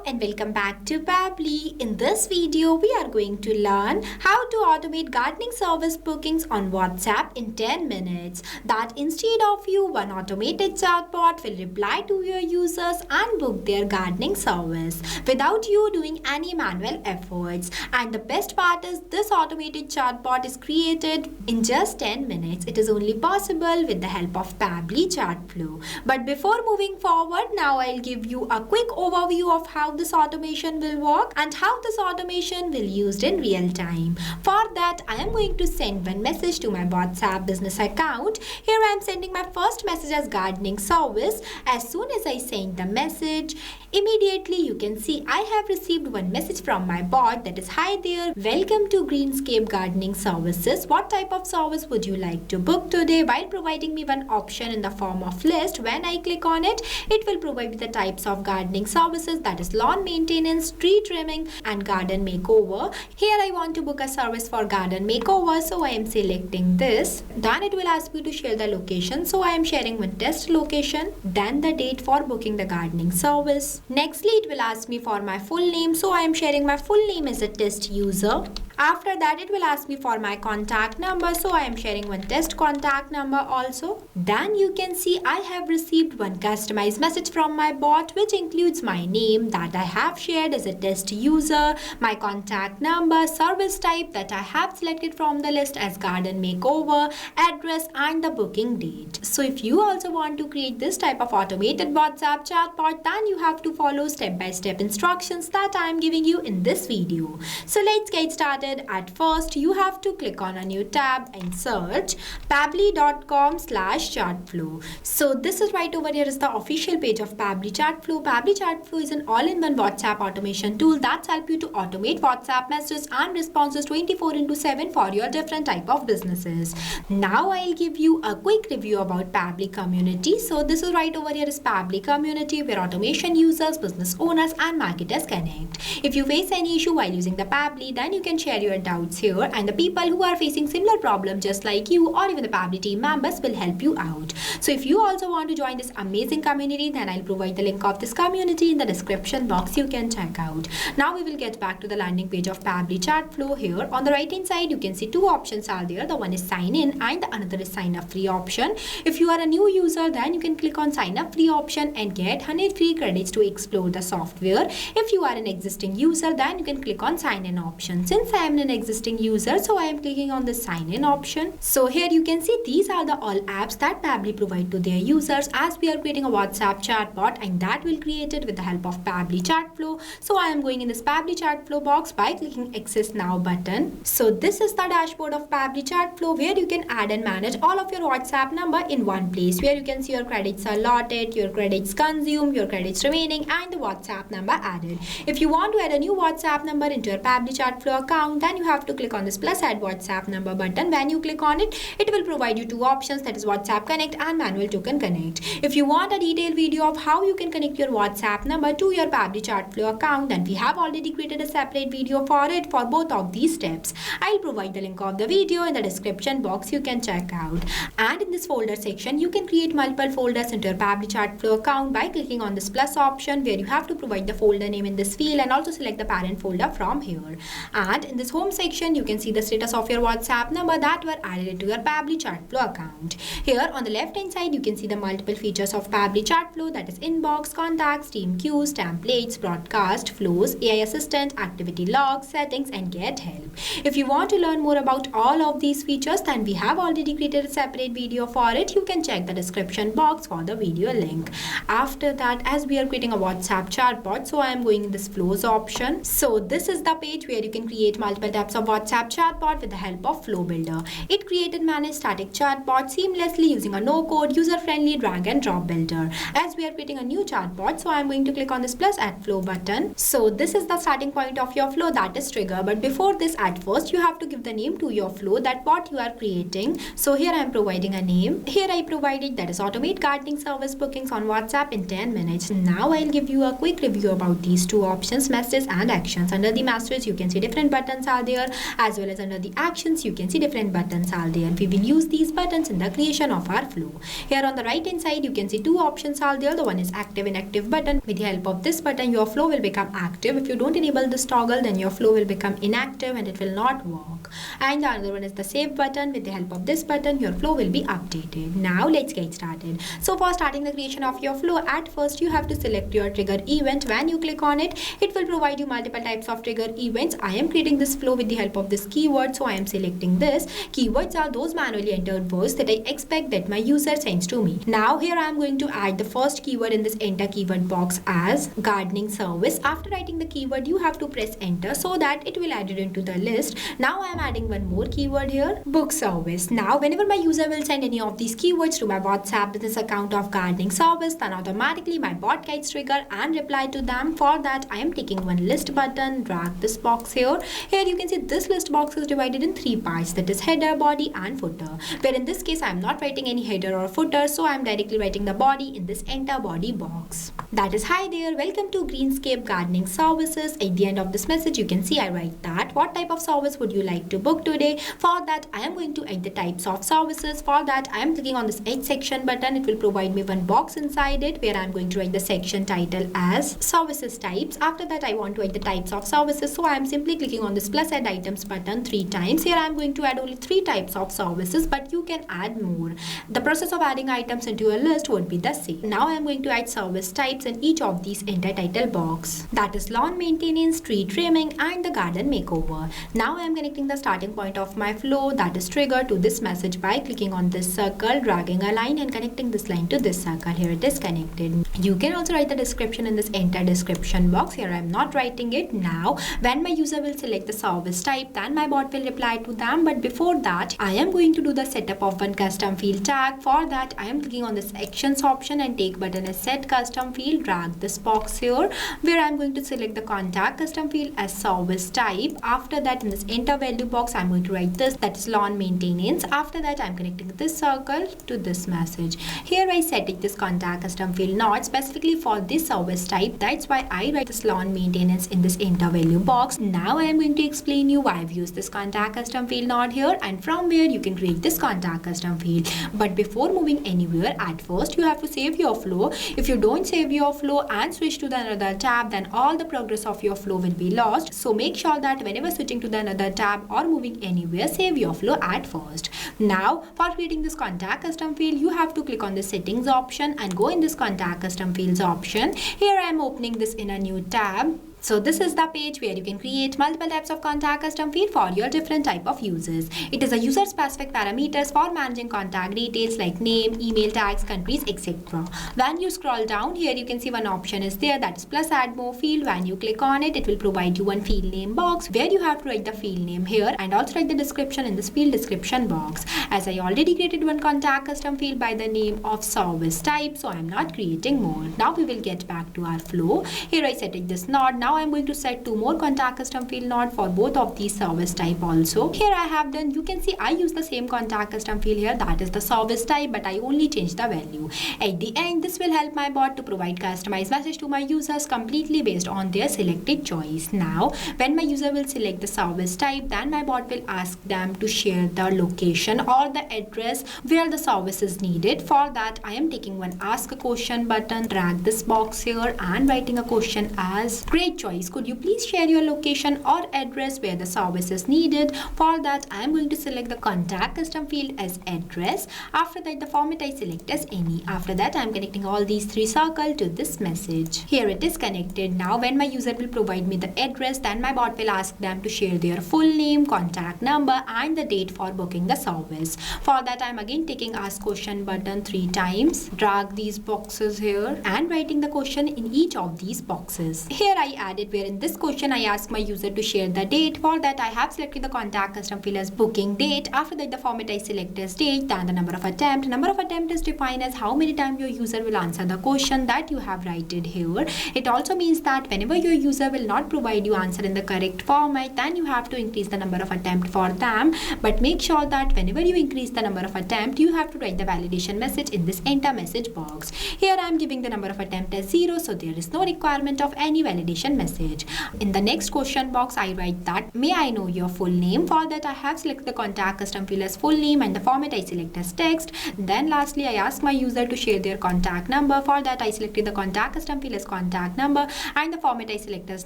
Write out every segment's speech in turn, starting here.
and welcome back to Pabbly. In this video, we are going to learn how to automate gardening service bookings on WhatsApp in 10 minutes. That instead of you, one automated chatbot will reply to your users and book their gardening service without you doing any manual efforts. And the best part is this automated chatbot is created in just 10 minutes. It is only possible with the help of Pabbly Chatflow. But before moving forward, now I'll give you a quick overview of how this automation will work and how this automation will be used in real time. For that, I am going to send one message to my WhatsApp business account. Here I am sending my first message as gardening service. As soon as I send the message, immediately you can see I have received one message from my bot that is, "Hi there, welcome to Greenscape Gardening Services. What type of service would you like to book today?" While providing me one option in the form of list. When I click on it, it will provide the types of gardening services, that is lawn maintenance, tree trimming and garden makeover. Here I want to book a service for garden makeover, so I am selecting this. Then it will ask me to share the location, so I am sharing one test location. Then the date for booking the gardening service. Nextly, it will ask me for my full name, so I am sharing my full name as a test user. After that, it will ask me for my contact number, so I am sharing one test contact number also. Then you can see I have received one customized message from my bot, which includes my name that I have shared as a test user, my contact number, service type that I have selected from the list as garden makeover, address and the booking date. So if you also want to create this type of automated WhatsApp chatbot, then you have to follow step-by-step instructions that I am giving you in this video. So let's get started. At first, you have to click on a new tab and search pabbly.com/chatflow. So this is right over here is the official page of Pabbly Chatflow. Pabbly Chatflow is an all-in-one WhatsApp automation tool that helps you to automate WhatsApp messages and responses 24/7 for your different type of businesses. Now I'll give you a quick review about Pabbly community. So this is right over here is Pabbly community, where automation users, business owners and marketers connect. If you face any issue while using the Pabbly, then you can share your doubts here, and the people who are facing similar problems just like you or even the Pabbly team members will help you out. So if you also want to join this amazing community, then I'll provide the link of this community in the description box. You can check out. Now we will get back to the landing page of Pabbly Chatflow. Here on the right hand side, you can see two options are there. The one is sign in and the another is sign up free option. If you are a new user, then you can click on sign up free option and get 100 free credits to explore the software. If you are an existing user, then you can click on sign in option. Since I am an existing user, so I am clicking on the sign in option. So here you can see these are the all apps that Pabbly provide to their users, as we are creating a WhatsApp chatbot and that will create it with the help of Pabbly Chatflow. So I am going in this Pabbly Chatflow box by clicking access now button. So this is the dashboard of Pabbly Chatflow, where you can add and manage all of your WhatsApp number in one place, where you can see your credits allotted, your credits consumed, your credits remaining and the WhatsApp number added. If you want to add a new WhatsApp number into your Pabbly Chatflow account, then you have to click on this plus add WhatsApp number button. When you click on it, it will provide you two options, that is WhatsApp Connect and Manual Token Connect. If you want a detailed video of how you can connect your WhatsApp number to your Pabbly Chatflow account, then we have already created a separate video for it for both of these steps. I'll provide the link of the video in the description box. You can check out. And in this folder section, you can create multiple folders into your Pabbly Chatflow account by clicking on this plus option, where you have to provide the folder name in this field and also select the parent folder from here. And in this home section, you can see the status of your WhatsApp number that were added to your Pabbly Chatflow account. Here on the left hand side, you can see the multiple features of Pabbly Chatflow, that is inbox, contacts, team queues, templates, broadcast, flows, AI assistant, activity logs, settings and get help. If you want to learn more about all of these features, then we have already created a separate video for it. You can check the description box for the video link. After that, as we are creating a WhatsApp chatbot, so I am going in this flows option. So this is the page where you can create multiple types of WhatsApp chatbot with the help of Flow Builder. It created and managed static chatbot seamlessly using a no-code, user-friendly drag and drop builder. As we are creating a new chatbot, so I am going to click on this plus add flow button. So this is the starting point of your flow, that is trigger. But before this, at first you have to give the name to your flow, that what you are creating. So here I am providing a name. Here I provided, that is automate gardening service bookings on WhatsApp in 10 minutes. Now I'll give you a quick review about these two options, messages and actions. Under the messages, you can see different buttons buttons are there, as well as under the actions you can see different buttons are there. We will use these buttons in the creation of our flow. Here on the right hand side you can see two options are there. The one is active inactive button. With the help of this button your flow will become active. If you don't enable this toggle, then your flow will become inactive and it will not work. And the other one is the save button. With the help of this button your flow will be updated. Now let's get started. So for starting the creation of your flow, at first you have to select your trigger event. When you click on it, it will provide you multiple types of trigger events. I am creating this flow with the help of this keyword, so I am selecting this. Keywords are those manually entered words that I expect that my user sends to me. Now here I am going to add the first keyword in this enter keyword box as gardening service. After writing the keyword you have to press enter so that it will add it into the list. Now I am adding one more keyword here, book service. Now whenever my user will send any of these keywords to my WhatsApp business account of gardening service, then automatically my bot gets trigger and reply to them. For that I am taking one list button, drag this box here. Here you can see this list box is divided in three parts, that is header, body and footer. Where in this case I am not writing any header or footer, so I am directly writing the body in this enter body box. That is, hi there, welcome to Greenscape Gardening Services. At the end of this message you can see I write that what type of service would you like to book today. For that I am going to add the types of services. For that I am clicking on this add section button. It will provide me one box inside it where I am going to write the section title as services types. After that I want to add the types of services, so I am simply clicking on this plus add items button 3 times. Here I am going to add only 3 types of services, but you can add more. The process of adding items into a list would be the same. Now I am going to add service types in each of these enter title box, that is lawn maintenance, tree trimming and the garden makeover. Now I am connecting the starting point of my flow, that is trigger, to this message by clicking on this circle, dragging a line and connecting this line to this circle. Here it is connected. You can also write the description in this enter description box. Here I am not writing it. Now when my user will select the service type, then my bot will reply to them, but before that I am going to do the setup of one custom field tag. For that I am clicking on this actions option and take button as set custom field, drag this box here where I am going to select the contact custom field as service type. After that in this enter value box I am going to write this, that is lawn maintenance. After that I am connecting this circle to this message. Here I set this contact custom field not specifically for this service type, that's why I write this lawn maintenance in this enter value box. Now I am going to explain you why I've used this contact custom field not here and from where you can create this contact custom field. But before moving anywhere, at first you have to save your flow. If you don't save your flow and switch to the another tab, then all the progress of your flow will be lost. So make sure that whenever switching to the another tab or moving anywhere, save your flow at first. Now for creating this contact custom field, you have to click on the settings option and go in this contact custom fields option. Here I am opening this in a new tab. So this is the page where you can create multiple types of contact custom field for your different type of users. It is a user specific parameters for managing contact details like name, email tags, countries, etc. When you scroll down here, you can see one option is there, that is plus add more field. When you click on it, it will provide you one field name box where you have to write the field name here and also write the description in this field description box. As I already created one contact custom field by the name of service type, so I am not creating more. Now we will get back to our flow. Here I set this node. Now I am going to set 2 more contact custom field node for both of these service type also. Here I have done, you can see I use the same contact custom field here, that is the service type, but I only change the value. At the end, this will help my bot to provide customized message to my users completely based on their selected choice. Now when my user will select the service type, then my bot will ask them to share the location or the address where the service is needed. For that I am taking one ask a question button, drag this box here and writing a question as great choice, could you please share your location or address where the service is needed. For that I am going to select the contact custom field as address. After that the format I select as any. After that I am connecting all these 3 circles to this message. Here it is connected. Now when my user will provide me the address, then my bot will ask them to share their full name, contact number and the date for booking the service. For that I am again taking ask question button 3 times, drag these boxes here and writing the question in each of these boxes. Here I added where in this question I ask my user to share the date. For that I have selected the contact custom field as booking date. After that the format I select as date, then the number of attempt. Number of attempt is defined as how many times your user will answer the question that you have written here. It also means that whenever your user will not provide you answer in the correct format, then you have to increase the number of attempt for them. But make sure that whenever you increase the number of attempt, you have to write the validation message in this enter message box. Here I am giving the number of attempt as 0, so there is no requirement of any validation message. In the next question box, I write that, may I know your full name? For that, I have selected the contact custom field as full name and the format I select as text. Then lastly, I ask my user to share their contact number. For that, I selected the contact custom field as contact number and the format I select as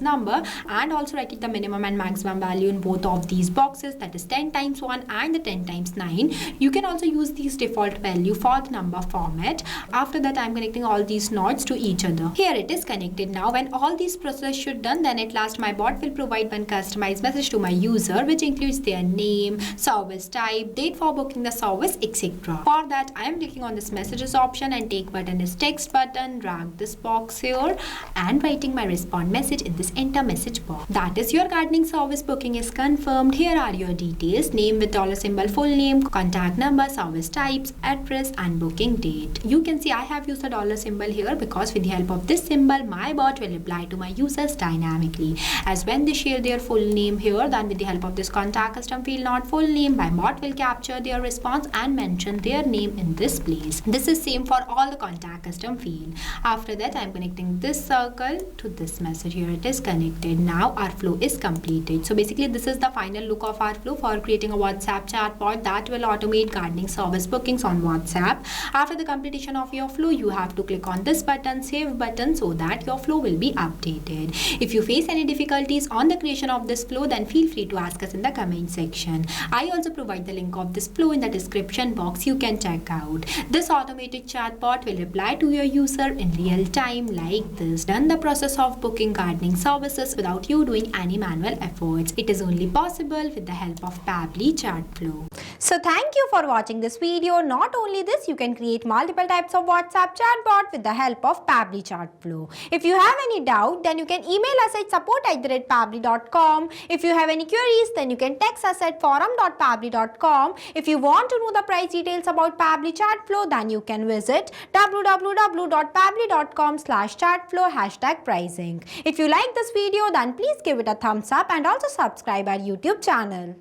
number, and also write the minimum and maximum value in both of these boxes, that is 10 times 1 and the 10 times 9. You can also use these default value for the number format. After that, I am connecting all these nodes to each other. Here it is connected now. When all these process should done, then at last my bot will provide one customized message to my user, which includes their name, service type, date for booking the service, etc. For that, I am clicking on this messages option and take button is text button, drag this box here and writing my respond message in this enter message box. That is, your gardening service booking is confirmed. Here are your details: name with dollar symbol, full name, contact number, service types, address and booking date. You can see I have used the dollar symbol here because with the help of this symbol, my bot will reply to my users dynamically. As when they share their full name here, then with the help of this contact custom field, not full name, my bot will capture their response and mention their name in this place. This is same for all the contact custom field. After that, I am connecting this circle to this message. Here it is connected. Now our flow is completed. So basically, this is the final look of our flow for creating a WhatsApp chatbot that will automate gardening service bookings on WhatsApp. After the completion of your flow, you have to click on this button, save button, so that your flow will be updated. If you face any difficulties on the creation of this flow, then feel free to ask us in the comment section. I also provide the link of this flow in the description box. You can check out. This automated chatbot will reply to your user in real time like this. Done the process of booking gardening services without you doing any manual efforts. It is only possible with the help of Pabbly Chatflow. So thank you for watching this video. Not only this, you can create multiple types of WhatsApp chatbot with the help of Pabbly Chatflow. If you have any doubt, then you can email us at support@pabbly.com. If you have any queries, then you can text us at forum.pabbly.com. If you want to know the price details about Pabbly Chatflow, then you can visit www.pabbly.com/chatflow #pricing. If you like this video, then please give it a thumbs up and also subscribe our YouTube channel.